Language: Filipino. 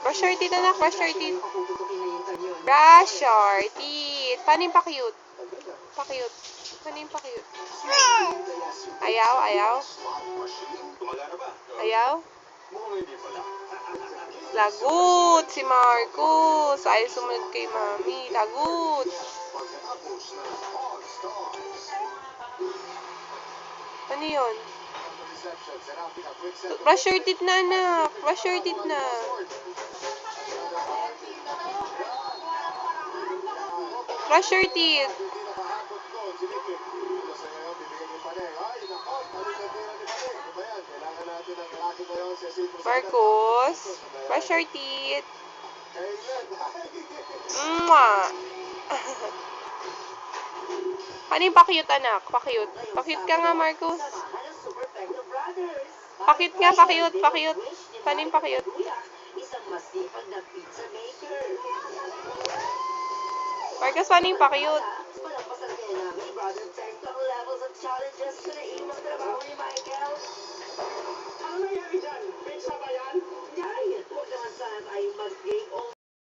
Brush your teeth, anak. Brush your teeth. Brush your teeth. Paano yung pa-cute? Pa-cute. Paano yung pa-cute? Ayaw, ayaw. Ayaw? Lagot si Marcos. Ayaw sumunod kay Mami. Lagot. Ano yun? Brush your teeth na, anak. Brush your teeth na. Brush your teeth. Marcos, brush your teeth. Mwah. Ano yung pa-cute, anak? Pa-cute. Pa-cute ka nga, Marcos. Pa-cute nga, pa-cute. Pa-cute. Paano yung pa-cute? Marcos, paano yung pa-cute?